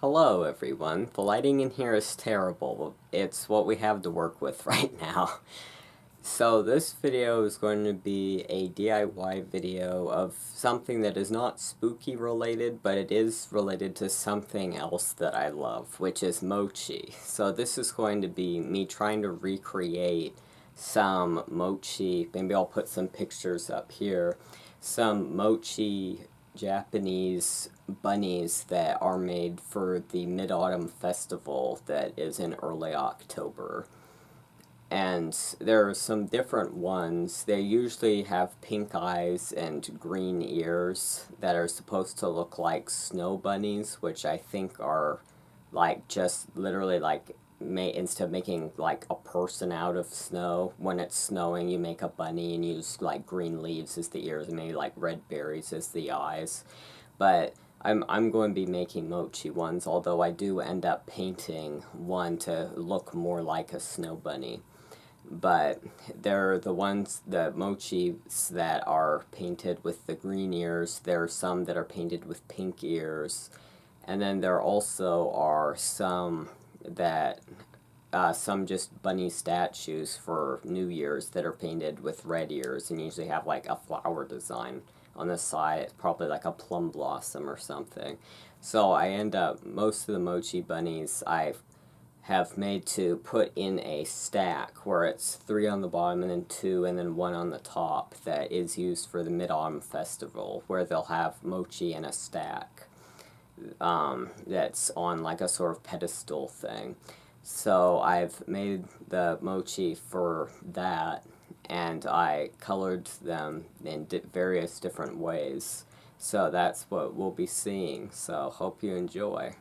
Hello everyone. The lighting in here is terrible. It's what we have to work with right now. So this video is going to be a DIY video of something that is not spooky related, but it is related to something else that I love, which is mochi. So this is going to be me trying to recreate some mochi. Maybe I'll put some pictures up here. Some mochi Japanese bunnies that are made for the Mid-Autumn Festival that is in early October. And there are some different ones. They usually have pink eyes and green ears that are supposed to look like snow bunnies, which I think are like just literally like instead of making like a person out of snow, when it's snowing you make a bunny and use like green leaves as the ears and maybe like red berries as the eyes. But I'm going to be making mochi ones, although I do end up painting one to look more like a snow bunny. But they're the ones, the mochis that are painted with the green ears. There are some that are painted with pink ears. And then there also are some that, some just bunny statues for New Year's that are painted with red ears and usually have like a flower design on the side. It's probably like a plum blossom or something. So I end up, most of the mochi bunnies I have made to put in a stack where it's 3 on the bottom and then 2 and then 1 on the top that is used for the Mid-Autumn Festival, where they'll have mochi in a stack that's on like a sort of pedestal thing. So I've made the mochi for that, and I colored them in various different ways. So that's what we'll be seeing, so hope you enjoy.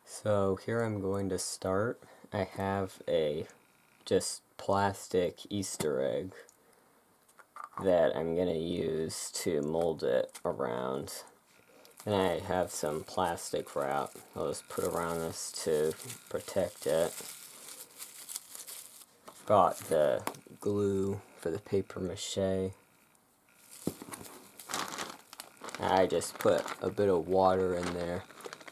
So here I'm going to start. I have a just plastic Easter egg that I'm going to use to mold it around. And I have some plastic wrap I'll just put around this to protect it. Got the glue for the paper mache. I just put a bit of water in there.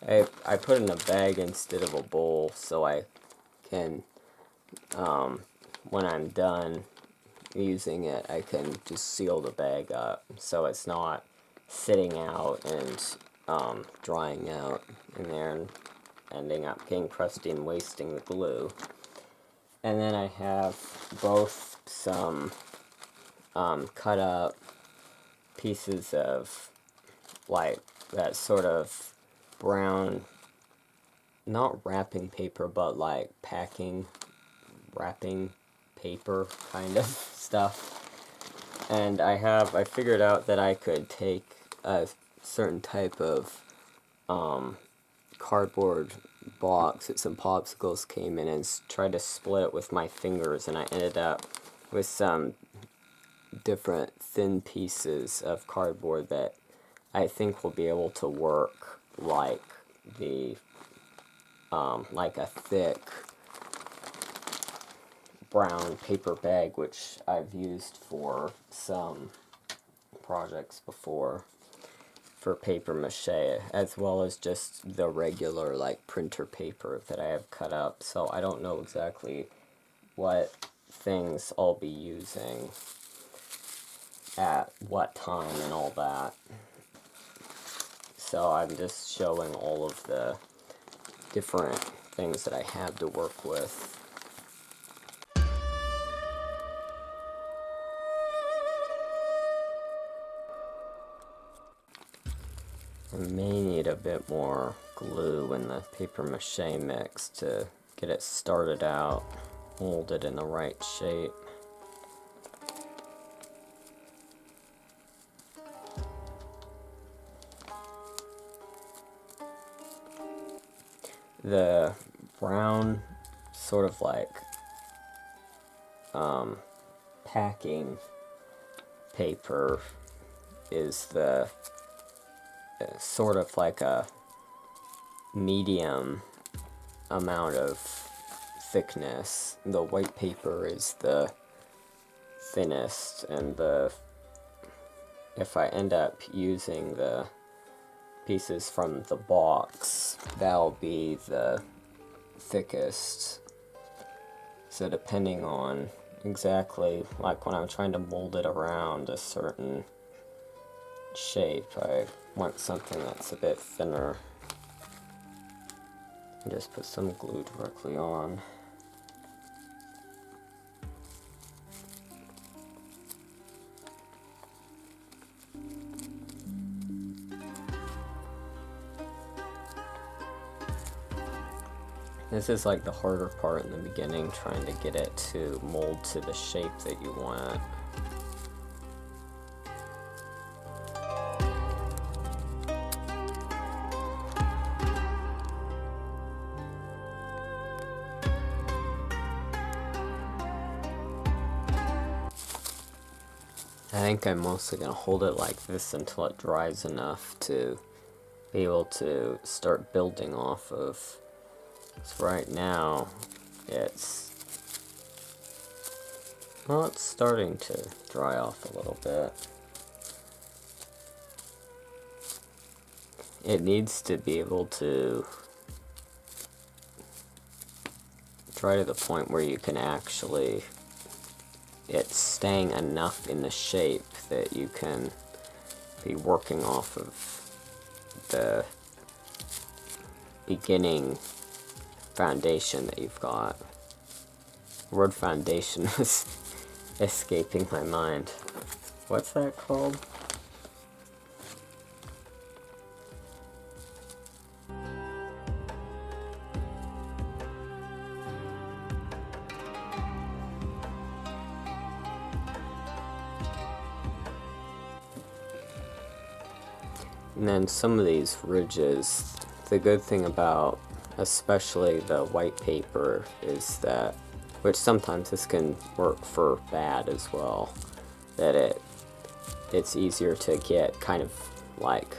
I put it in a bag instead of a bowl so I can, when I'm done using it, I can just seal the bag up so it's not sitting out and drying out in there and ending up getting crusty and wasting the glue. And then I have both some cut up pieces of like that sort of brown, not wrapping paper, but like wrapping paper kind of stuff. And I figured out that I could take a certain type of cardboard box that some popsicles came in and try to split it with my fingers, and I ended up with some different thin pieces of cardboard that I think will be able to work like the like a thick brown paper bag, which I've used for some projects before for paper mache, as well as just the regular like printer paper that I have cut up. So I don't know exactly what things I'll be using at what time and all that. So I'm just showing all of the different things that I have to work with. I may need a bit more glue in the paper mache mix to get it started out, molded in the right shape. The brown sort of like packing paper is the sort of like a medium amount of thickness. The white paper is the thinnest, and if I end up using the pieces from the box, that'll be the thickest. So depending on exactly, like when I'm trying to mold it around a certain shape, I want something that's a bit thinner. Just put some glue directly on. This is like the harder part in the beginning, trying to get it to mold to the shape that you want. I think I'm mostly going to hold it like this until it dries enough to be able to start building off of. So right now, it's starting to dry off a little bit. It needs to be able to dry to the point where you can actually, it's staying enough in the shape that you can be working off of the beginning foundation that you've got. The word foundation was escaping my mind. What's that called? And then some of these ridges, the good thing about especially the white paper is that, which sometimes this can work for bad as well, that it's easier to get kind of like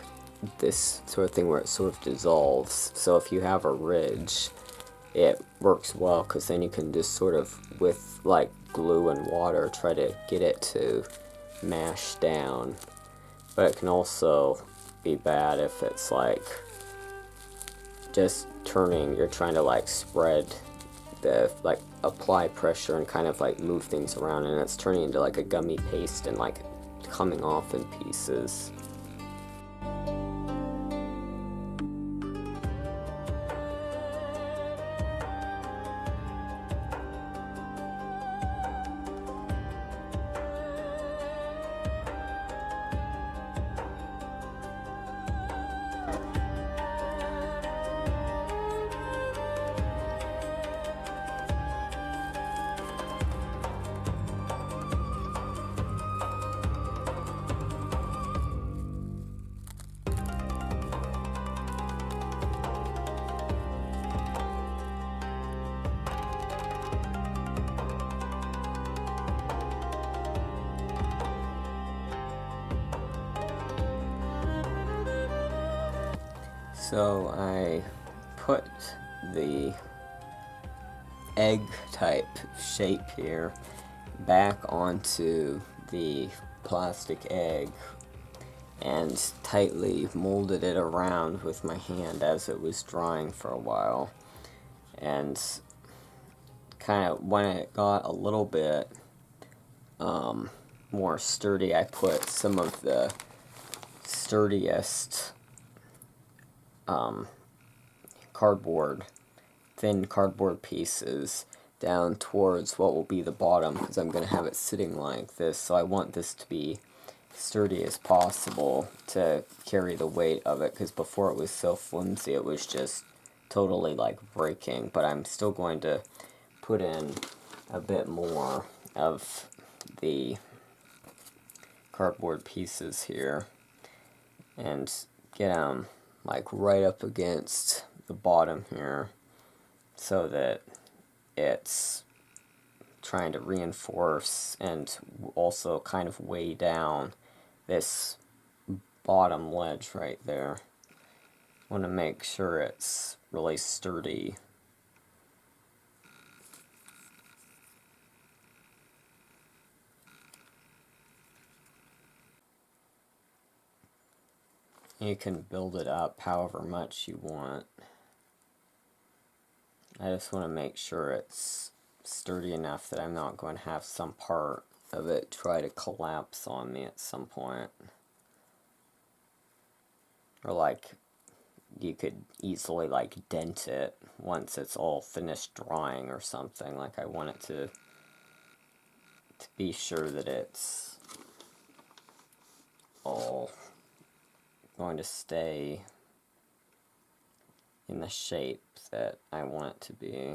this sort of thing where it sort of dissolves. So if you have a ridge, it works well because then you can just sort of, with like glue and water, try to get it to mash down. But it can also be bad if it's like just turning, you're trying to like spread the, like apply pressure and kind of like move things around, and it's turning into like a gummy paste and like coming off in pieces. So I put the egg type shape here back onto the plastic egg and tightly molded it around with my hand as it was drying for a while. And kind of when it got a little bit more sturdy, I put some of the sturdiest thin cardboard pieces down towards what will be the bottom, because I'm going to have it sitting like this, so I want this to be sturdy as possible to carry the weight of it, because before it was so flimsy it was just totally like breaking. But I'm still going to put in a bit more of the cardboard pieces here and get them like right up against the bottom here, so that it's trying to reinforce and also kind of weigh down this bottom ledge right there. I want to make sure it's really sturdy. You can build it up however much you want. I just want to make sure it's sturdy enough that I'm not going to have some part of it try to collapse on me at some point. Or like, you could easily like dent it once it's all finished drying or something. Like, I want it to be sure that it's all going to stay in the shape that I want it to be.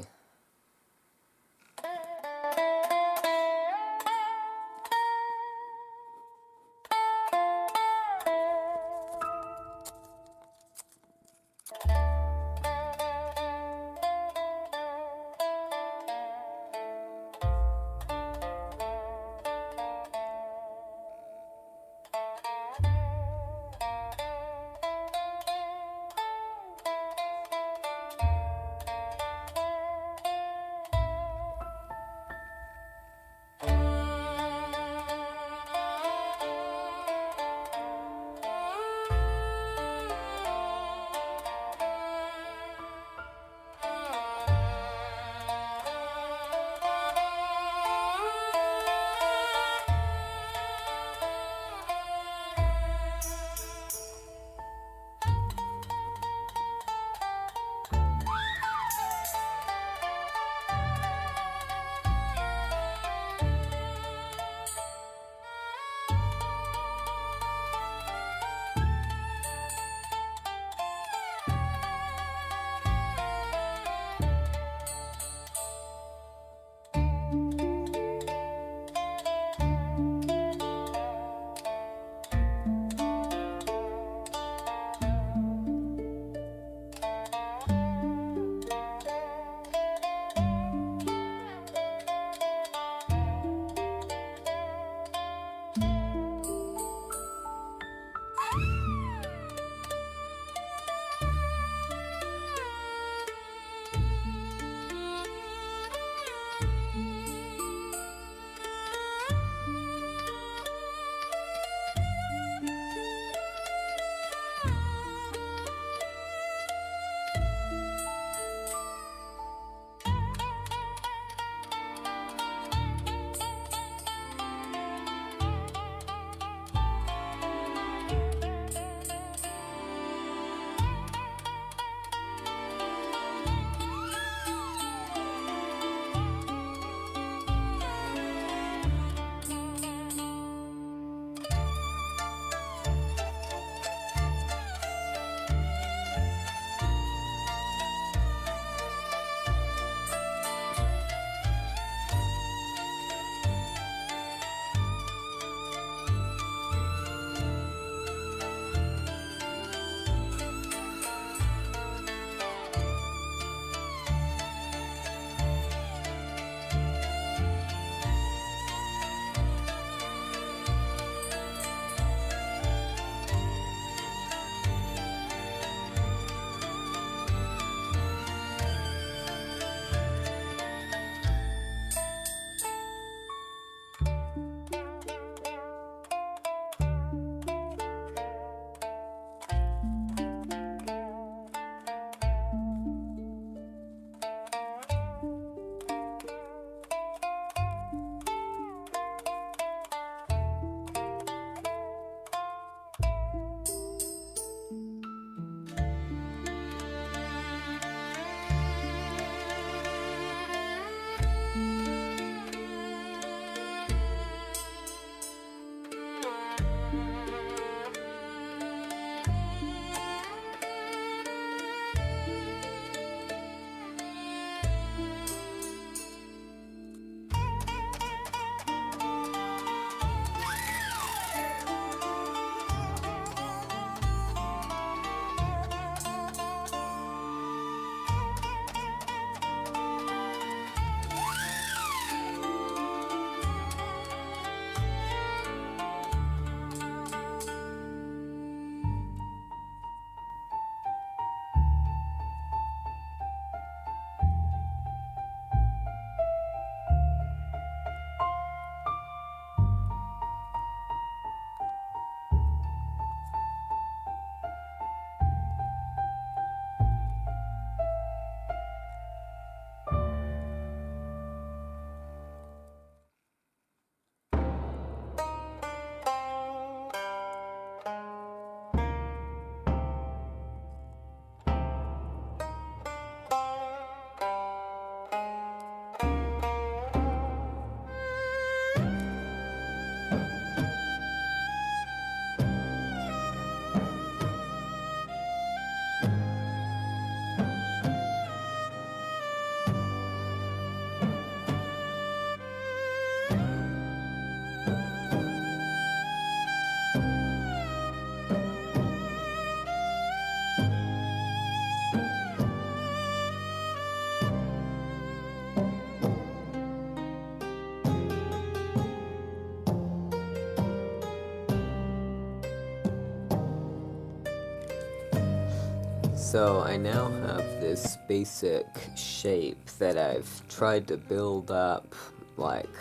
So I now have this basic shape that I've tried to build up. Like,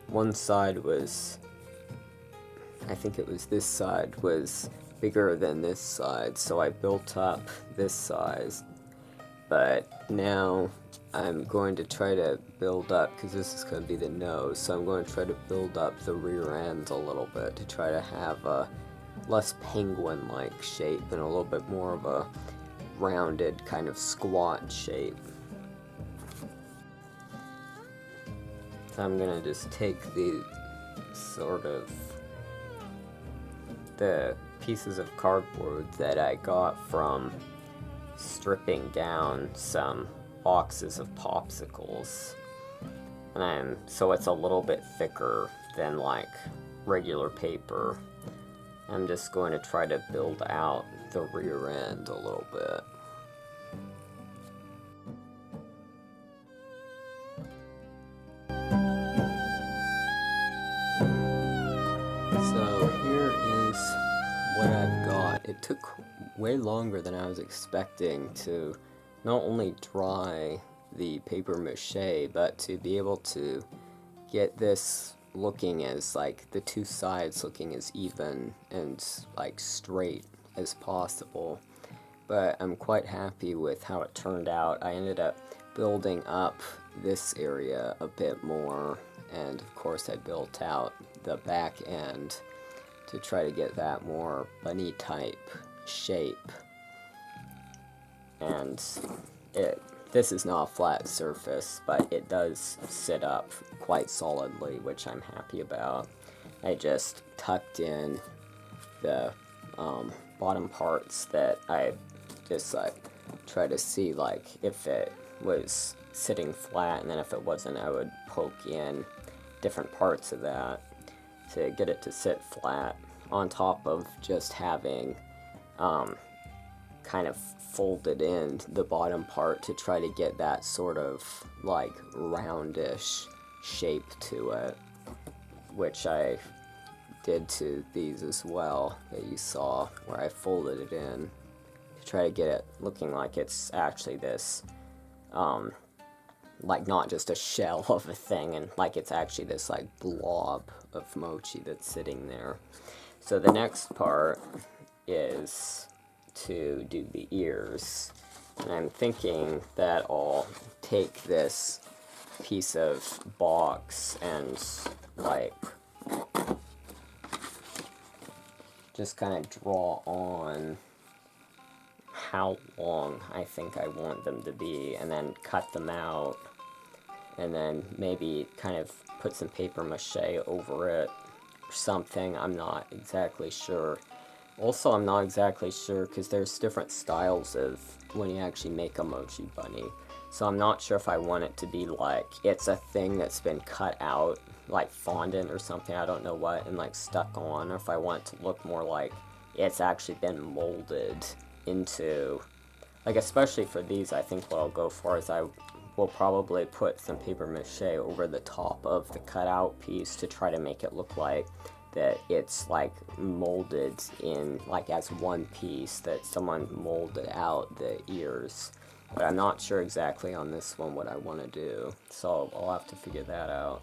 one side was, I think it was this side was bigger than this side, so I built up this size. But now I'm going to try to build up, because this is going to be the nose, so I'm going to try to build up the rear end a little bit to try to have a less penguin-like shape and a little bit more of a rounded kind of squat shape. So I'm gonna just take the the pieces of cardboard that I got from stripping down some boxes of popsicles, and so it's a little bit thicker than like regular paper. I'm just going to try to build out the rear end a little bit. So here is what I've got. It took way longer than I was expecting to not only dry the paper mache, but to be able to get this looking as like the two sides looking as even and like straight as possible. But I'm quite happy with how it turned out. I ended up building up this area a bit more, and of course I built out the back end to try to get that more bunny type shape. And this is not a flat surface, but it does sit up quite solidly, which I'm happy about. I just tucked in the bottom parts that I just try to see like if it was sitting flat, and then if it wasn't, I would poke in different parts of that to get it to sit flat, on top of just having kind of folded in the bottom part to try to get that sort of like roundish shape to it, which I did to these as well that you saw, where I folded it in to try to get it looking like it's actually this like not just a shell of a thing, and like it's actually this like blob of mochi that's sitting there. So the next part is to do the ears, and I'm thinking that I'll take this piece of box and like just kind of draw on how long I think I want them to be, and then cut them out, and then maybe kind of put some paper mache over it or something. I'm not exactly sure. Also, I'm not exactly sure because there's different styles of when you actually make a mochi bunny. So I'm not sure if I want it to be like it's a thing that's been cut out, like fondant or something, I don't know what, and like stuck on, or if I want it to look more like it's actually been molded into, like especially for these, I think what I'll go for is I will probably put some paper mache over the top of the cutout piece to try to make it look like that it's like molded in like as one piece, that someone molded out the ears. But I'm not sure exactly on this one what I want to do, so I'll have to figure that out.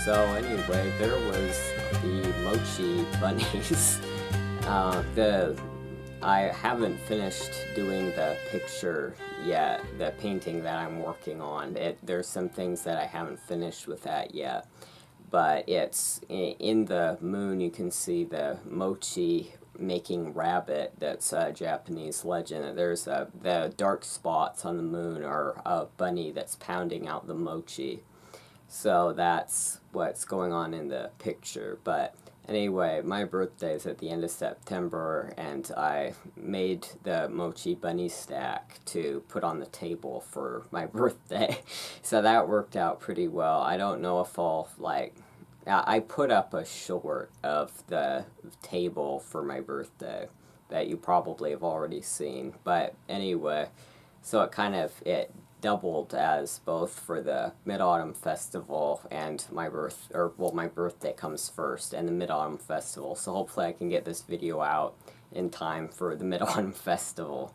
So anyway, there was the Mochi bunnies. I haven't finished doing the picture yet, the painting that I'm working on. There's some things that I haven't finished with that yet. But it's in the moon, you can see the Mochi making rabbit. That's a Japanese legend. There's the dark spots on the moon are a bunny that's pounding out the mochi. So that's what's going on in the picture. But anyway, my birthday is at the end of September, and I made the mochi bunny stack to put on the table for my birthday. So that worked out pretty well. I don't know if I'll, like, I put up a short of the table for my birthday that you probably have already seen. But anyway, so it doubled as both for the Mid-Autumn Festival and my birthday comes first and the Mid-Autumn Festival. So hopefully I can get this video out in time for the Mid-Autumn Festival.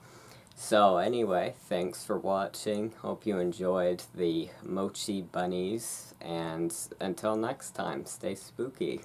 So anyway, thanks for watching. Hope you enjoyed the Mochi bunnies, and until next time, stay spooky.